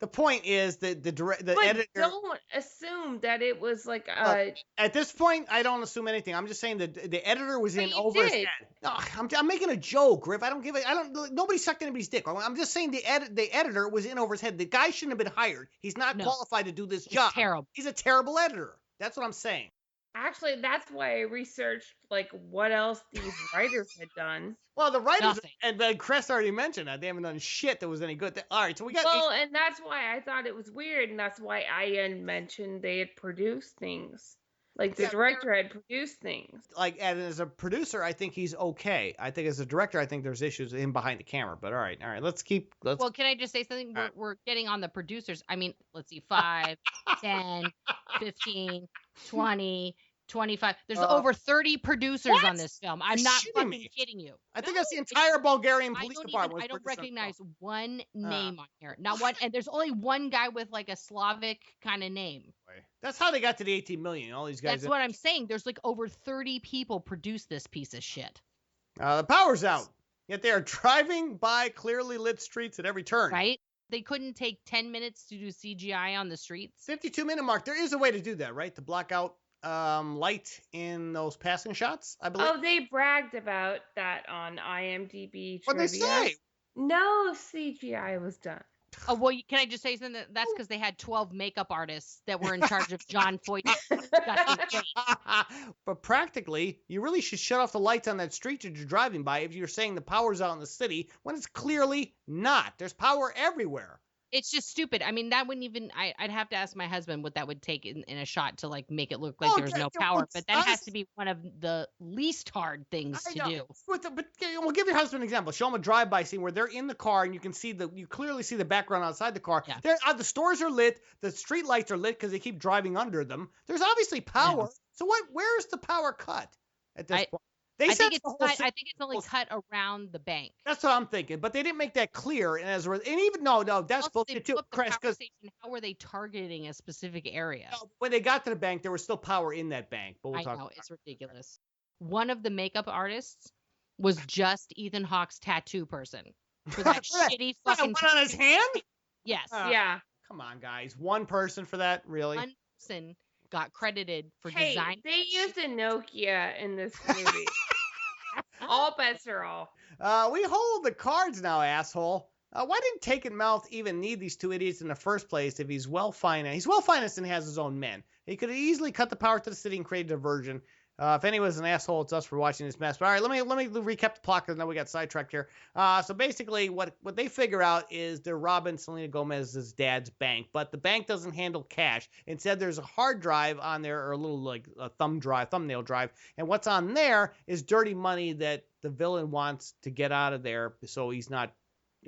The point is that the But editor. don't assume that it was like At this point, I don't assume anything. I'm just saying that the editor was in you over his did. head. No, I'm making a joke, Griff. Nobody sucked anybody's dick. I'm just saying the editor was in over his head. The guy shouldn't have been hired. He's not No. qualified to do this it's job. terrible. He's a terrible editor. That's what I'm saying. Actually, that's why I researched like what else these writers had done. Well, the writers Nothing. and Chris already mentioned that they haven't done shit that was any good. All right, so we got. Well, and that's why I thought it was weird, and that's why Ian mentioned they had produced things. Like the Yeah, director had produced things. Like, and as a producer, I think he's okay. I think as a director, I think there's issues with him behind the camera. But all right, let's. Well, can I just say something? All right. We're getting on the producers. I mean, let's see, 5, 10, 15, 20, 25. There's over 30 producers on this film. I'm not shitting fucking me. kidding you. I think that's the entire Bulgarian I police don't department. I don't was producing recognize film. one name on here. Not one. And there's only one guy with like a Slavic kind of name. That's how they got to the 18 million. All these guys. That's what I'm saying. There's like over 30 people produce this piece of shit. The power's out. Yet they are driving by clearly lit streets at every turn. Right? They couldn't take 10 minutes to do CGI on the streets. 52-minute mark. There is a way to do that, right? To block out light in those passing shots, I believe. Oh, they bragged about that on IMDb What'd they trivia. say? No CGI was done. Oh, well, can I just say something? That's because they had 12 makeup artists that were in charge of Jon Voight. But practically, you really should shut off the lights on that street that you're driving by if you're saying the power's out in the city when it's clearly not. There's power everywhere. It's just stupid. I mean, that wouldn't even. I'd have to ask my husband what that would take in a shot to like make it look like there's no power. But that has to be one of the least hard things to do. But we'll give your husband an example. Show him a drive-by scene where they're in the car and you clearly see the background outside the car. Yeah. The stores are lit. The street lights are lit because they keep driving under them. There's obviously power. Yeah. So where's the power cut at this point? I think it's only cut around the bank. That's what I'm thinking, but they didn't make that clear. And even that's bullshit too. How were they targeting a specific area? When they got to the bank, there was still power in that bank. But I know it's ridiculous. One of the makeup artists was just Ethan Hawke's tattoo person for that shitty fucking one on his hand. Yes. Yeah. Come on, guys. One person for that, really? One person got credited for design. They used a Nokia in this movie. All bets are off. We hold the cards now, asshole. Why didn't Take and Mouth even need these two idiots in the first place if he's well-financed? He's well-financed and has his own men. He could have easily cut the power to the city and created a diversion. If anyone's an asshole, it's us for watching this mess. But all right, let me recap the plot because now we got sidetracked here. So basically, what they figure out is they're robbing Selena Gomez's dad's bank, but the bank doesn't handle cash. Instead, there's a hard drive on there, or a little like a thumbnail drive, and what's on there is dirty money that the villain wants to get out of there, so he's not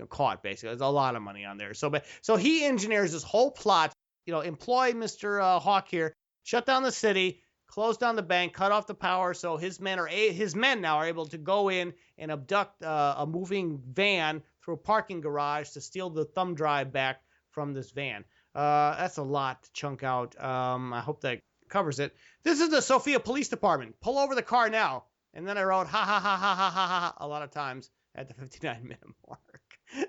caught. Basically, there's a lot of money on there. So he engineers this whole plot. Employ Mr. Hawke here, shut down the city, close down the bank, cut off the power, so his men now are able to go in and abduct a moving van through a parking garage to steal the thumb drive back from this van. That's a lot to chunk out. I hope that covers it. This is the Sofia Police Department. Pull over the car now. And then I wrote ha ha ha ha ha ha ha a lot of times at the 59-minute mark.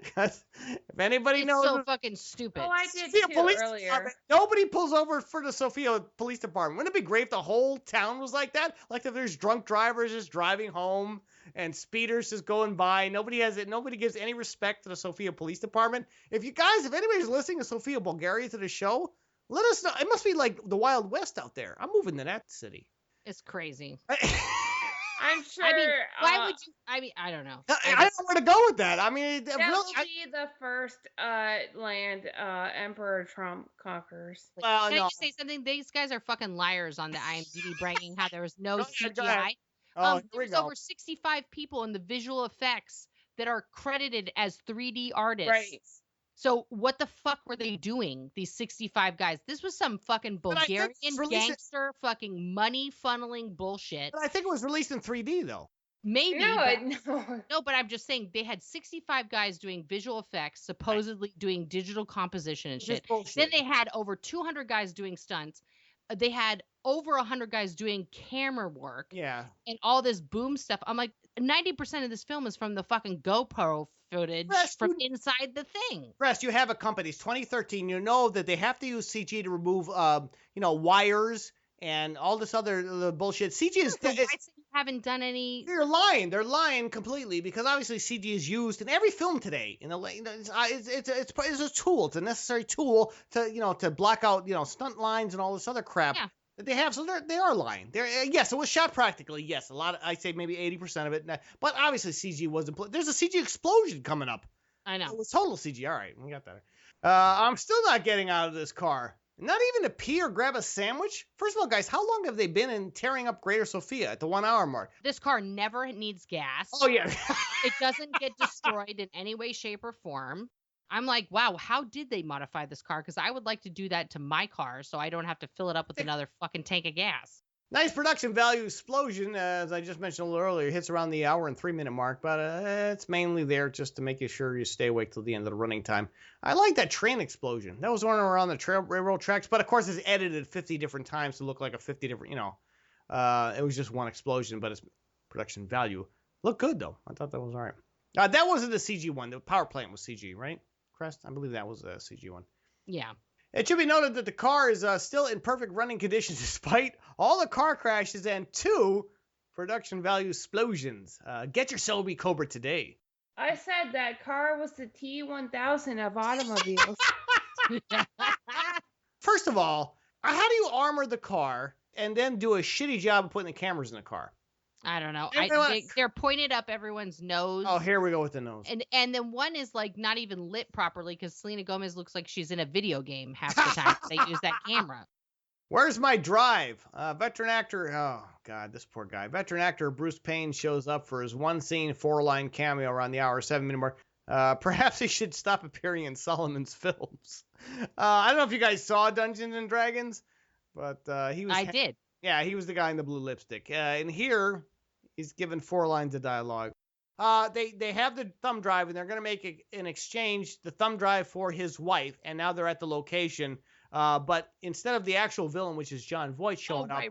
Because if anybody knows, so fucking stupid. Oh, I did too earlier. Nobody pulls over for the Sofia Police Department. Wouldn't it be great if the whole town was like that? Like if there's drunk drivers just driving home and speeders just going by. Nobody gives any respect to the Sofia Police Department. If anybody's listening to Sofia, Bulgaria, to the show, let us know. It must be like the Wild West out there. I'm moving to that city. It's crazy. I'm sure. I mean, why would you? I mean, I don't know. I don't know where to go with that. I mean, that will be the first land Emperor Trump conquers. Well, Can I just say something? These guys are fucking liars on the IMDb bragging how there was no CGI. There's over 65 people in the visual effects that are credited as 3D artists. Right. So what the fuck were they doing, these 65 guys? This was some fucking Bulgarian gangster fucking money funneling bullshit. But I think it was released in 3D, though. Maybe. No, but I'm just saying they had 65 guys doing visual effects, supposedly doing digital composition and shit. Then they had over 200 guys doing stunts. They had over 100 guys doing camera work. Yeah. And all this boom stuff. I'm like, 90% of this film is from the fucking GoPro footage from inside the thing. Rest, you have a company. It's 2013. You know that they have to use CG to remove, wires and all this other bullshit. CG is. So why say you haven't done any? They're lying. They're lying completely because obviously CG is used in every film today. It's a tool. It's a necessary tool to block out stunt lines and all this other crap. Yeah. That they have, so they are lying. Yes, it was shot practically. Yes, I'd say maybe 80% of it. But obviously CG wasn't. There's a CG explosion coming up. I know. It was total CG. All right, we got that. I'm still not getting out of this car. Not even to pee or grab a sandwich. First of all, guys, how long have they been in tearing up Greater Sofia at the 1 hour mark? This car never needs gas. Oh yeah. It doesn't get destroyed in any way, shape, or form. I'm like, wow, how did they modify this car? Because I would like to do that to my car so I don't have to fill it up with another fucking tank of gas. Nice production value explosion, as I just mentioned a little earlier, hits around the hour and 3-minute mark, but it's mainly there just to make sure you stay awake till the end of the running time. I like that train explosion. That was one around the railroad tracks, but of course it's edited 50 different times to look like a 50 different, it was just one explosion, but its production value looked good, though. I thought that was all right. That wasn't the CG one. The power plant was CG, right, Crest? I believe that was the CG one. Yeah. It should be noted that the car is still in perfect running condition despite all the car crashes and 2 production value explosions. Get your Selby Cobra today. I said that car was the T1000 of automobiles. First of all, how do you armor the car and then do a shitty job of putting the cameras in the car? I don't know. They're pointed up everyone's nose. Oh, here we go with the nose. And then one is like not even lit properly because Selena Gomez looks like she's in a video game half the time. They use that camera. Where's my drive? Veteran actor, oh God, this poor guy. Veteran actor Bruce Payne shows up for his one scene, 4-line cameo around the hour, 7-minute mark. Perhaps he should stop appearing in Solomon's films. I don't know if you guys saw Dungeons and Dragons, but he was. I did. Yeah, he was the guy in the blue lipstick. And here, he's given 4 lines of dialogue. They have the thumb drive, and they're going to make an exchange, the thumb drive for his wife, and now they're at the location. But instead of the actual villain, which is Jon Voight showing up,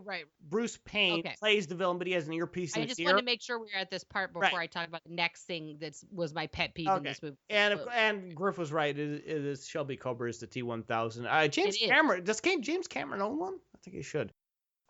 Bruce Payne plays the villain, but he has an earpiece in his ear. I just wanted to make sure we were at this part before I talk about the next thing that was my pet peeve in this movie. And Griff was right. It is Shelby Cobra is the T1000. James Cameron, does James Cameron own one? I think he should.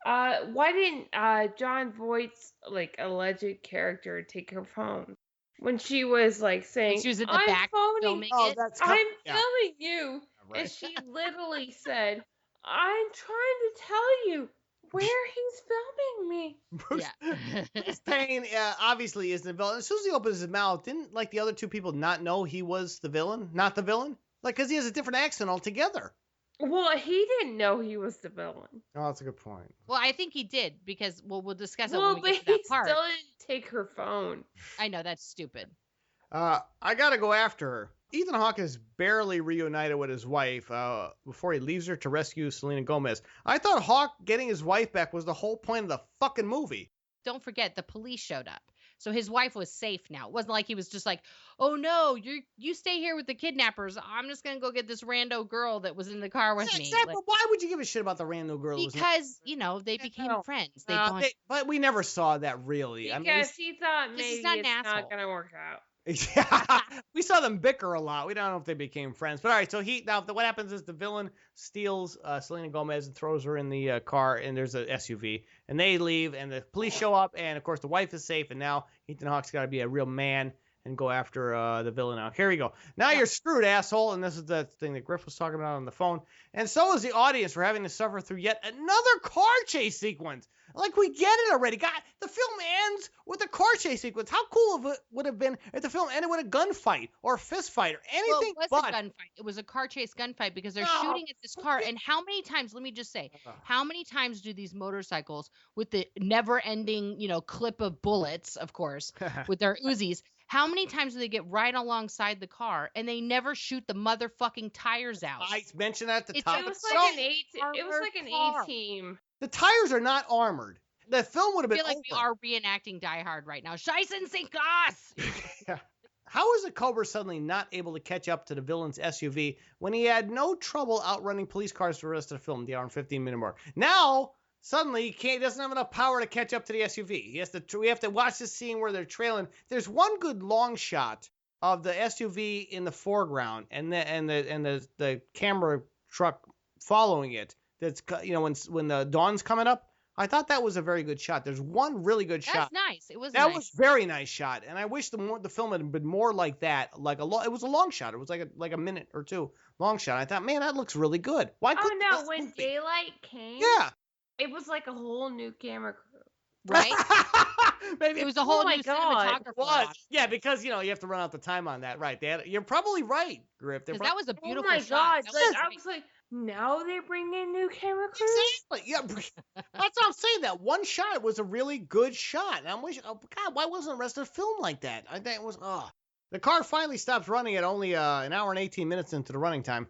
Why didn't Jon Voight's alleged character take her phone when she was saying, when she was in the back filming it? I'm filming you. Right. And she literally said, I'm trying to tell you where he's filming me. Bruce Payne obviously is the villain. As soon as he opens his mouth, didn't the other 2 people not know he was the villain? Not the villain? Because he has a different accent altogether. Well, he didn't know he was the villain. Oh, that's a good point. Well, I think he did because, we'll discuss it when we get to that part. But he still didn't take her phone. I know, that's stupid. I got to go after her. Ethan Hawke is barely reunited with his wife before he leaves her to rescue Selena Gomez. I thought Hawke getting his wife back was the whole point of the fucking movie. Don't forget, the police showed up. So his wife was safe now. It wasn't like he was just like, oh no, you stay here with the kidnappers. I'm just going to go get this rando girl that was in the car with me. Exactly. Why would you give a shit about the rando girl? Because, they became friends. But we never saw that really. Because he thought maybe it's not going to work out. Yeah, we saw them bicker a lot. We don't know if they became friends. But all right, so what happens is the villain steals Selena Gomez and throws her in the car, and there's a SUV, and they leave, and the police show up, and of course the wife is safe, and now Ethan Hawke's got to be a real man and go after the villain. Now, here we go. Now you're screwed, asshole, and this is the thing that Griff was talking about on the phone, and so is the audience for having to suffer through yet another car chase sequence. We get it already. God, the film ends with a car chase sequence. How cool would it have been if the film ended with a gunfight or a fist fight or anything? Well, it was a gunfight. It was a car chase gunfight because they're shooting at this car. And how many times, let me just say, how many times do these motorcycles with the never-ending, clip of bullets, of course, with their Uzis, how many times do they get right alongside the car and they never shoot the motherfucking tires out? I mentioned that at the top. It was like an A-team. The tires are not armored. The film would have been I feel like we are reenacting Die Hard right now. Scheißen sind Gas! Yeah. How is a Cobra suddenly not able to catch up to the villain's SUV when he had no trouble outrunning police cars for the rest of the film, the hour and 15-minute mark? Now, suddenly, he doesn't have enough power to catch up to the SUV. We have to watch this scene where they're trailing. There's one good long shot of the SUV in the foreground and the camera truck following it. That's when the dawn's coming up. I thought that was a very good shot. There's one really good shot. That's nice. It was. That was very nice shot, and I wish the film had been more like that. It was a long shot. It was like a minute or two long shot. I thought, man, that looks really good. Why couldn't when daylight came? Yeah. It was like a whole new camera crew. Right? Maybe it was a whole new cinematographer. Yeah, because you have to run out the time on that, right? You're probably right, Griff. Because that was a beautiful shot. Oh my God! I was like, now they bring in new camera crews. Exactly. Yeah, that's what I'm saying. That one shot was a really good shot. And I'm wishing, God, why wasn't the rest of the film like that? I think it was. The car finally stops running at only an hour and 18 minutes into the running time.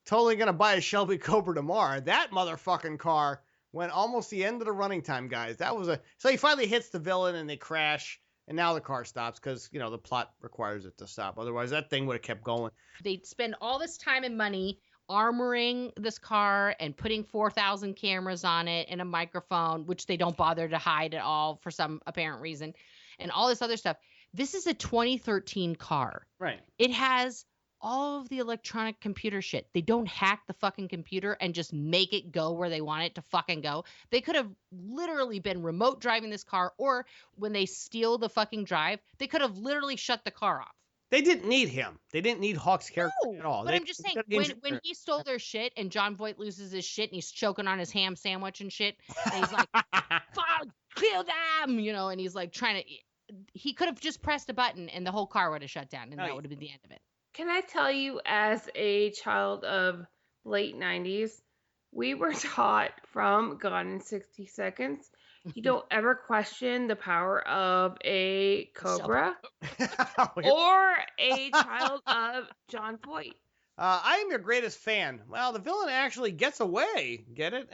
Totally gonna buy a Shelby Cobra tomorrow. That motherfucking car when almost the end of the running time, guys. So he finally hits the villain and they crash. And now the car stops because, the plot requires it to stop. Otherwise, that thing would have kept going. They spend all this time and money armoring this car and putting 4,000 cameras on it and a microphone, which they don't bother to hide at all for some apparent reason, and all this other stuff. This is a 2013 car. Right. It has all of the electronic computer shit. They don't hack the fucking computer and just make it go where they want it to fucking go. They could have literally been remote driving this car, or when they steal the fucking drive, they could have literally shut the car off. They didn't need him. They didn't need Hawke's character at all. But I'm just saying, when he stole their shit and Jon Voight loses his shit and he's choking on his ham sandwich and shit, and he's like, fuck, kill them, and he's like trying to, he could have just pressed a button and the whole car would have shut down and that would have been the end of it. Can I tell you, as a child of late 90s, we were taught from Gone in 60 Seconds, you don't ever question the power of a cobra or a child of Jon Voight. I am your greatest fan. Well, the villain actually gets away. Get it?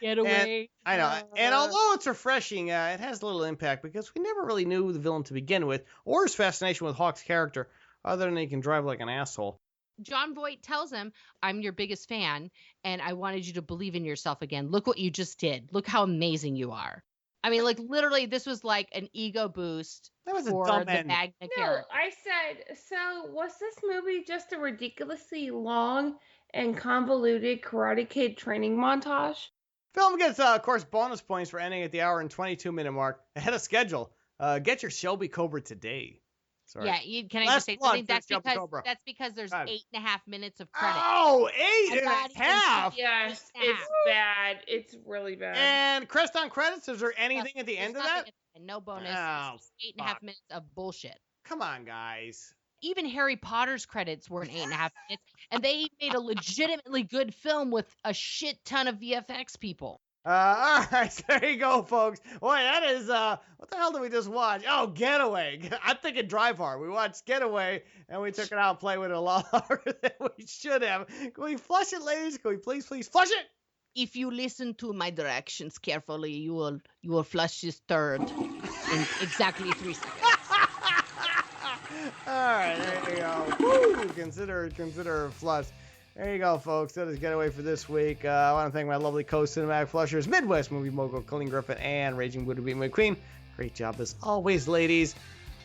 Getaway. I know. And although it's refreshing, it has little impact because we never really knew the villain to begin with or his fascination with Hawke's character, other than he can drive like an asshole. Jon Voight tells him, I'm your biggest fan, and I wanted you to believe in yourself again. Look what you just did. Look how amazing you are. I mean, like, literally, this was like an ego boost for the Magna character. I said, so was this movie just a ridiculously long and convoluted Karate Kid training montage? Film gets, of course, bonus points for ending at the hour and 22-minute mark. Ahead of schedule. Get your Shelby Cobra today. Sorry. Yeah, can I just say something? That's because there's 8.5 minutes of credit. Oh, 8.5? Yes, it's bad. It's really bad. And crest on credits, is there anything at the end of that? No bonus. Oh, 8.5 minutes of bullshit. Come on, guys. Even Harry Potter's credits weren't 8.5 minutes, and they made a legitimately good film with a shit ton of VFX people. All right, so there you go, folks. Boy, that is, what the hell did we just watch? Oh, Getaway. I'm thinking Drive Hard. We watched Getaway, and we took it out and played with it a lot harder than we should have. Can we flush it, ladies? Can we please flush it? If you listen to my directions carefully, you will flush this turd in exactly 3 seconds. All right, there you go. Woo! Consider flush. There you go, folks. That is Getaway for this week. I want to thank my lovely co-cinematic flushers, Midwest movie mogul Colleen Griffin and Raging Buddha Beat McQueen. Great job as always, ladies.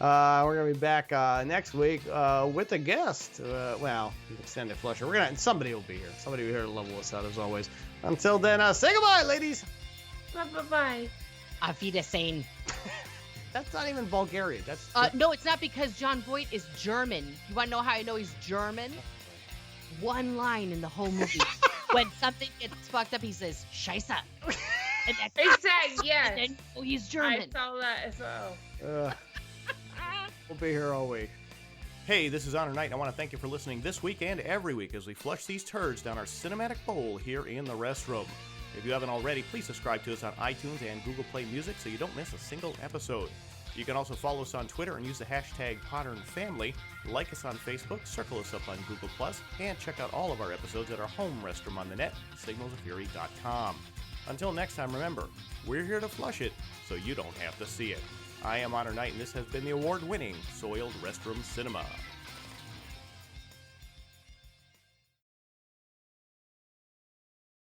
We're gonna be back next week with a guest. Well, extended flusher. Somebody will be here. Somebody will be here to level us out as always. Until then, say goodbye, ladies. Bye. Auf Wiedersehen. That's not even Bulgarian. That's no, it's not, because Jon Voight is German. You want to know how I know he's German? One line in the whole movie. When something gets fucked up, he says, Scheiße. And that's Exactly, yes. And then, he's German. I saw that as well. We'll be here all week. Hey, this is Honor Knight, and I want to thank you for listening this week and every week as we flush these turds down our cinematic bowl here in the Restroom. If you haven't already, please subscribe to us on iTunes and Google Play Music so you don't miss a single episode. You can also follow us on Twitter and use the hashtag PodernFamily, like us on Facebook, circle us up on Google+, and check out all of our episodes at our home restroom on the net, signalsoffury.com. Until next time, remember, we're here to flush it so you don't have to see it. I am Honor Knight, and this has been the award-winning Soiled Restroom Cinema.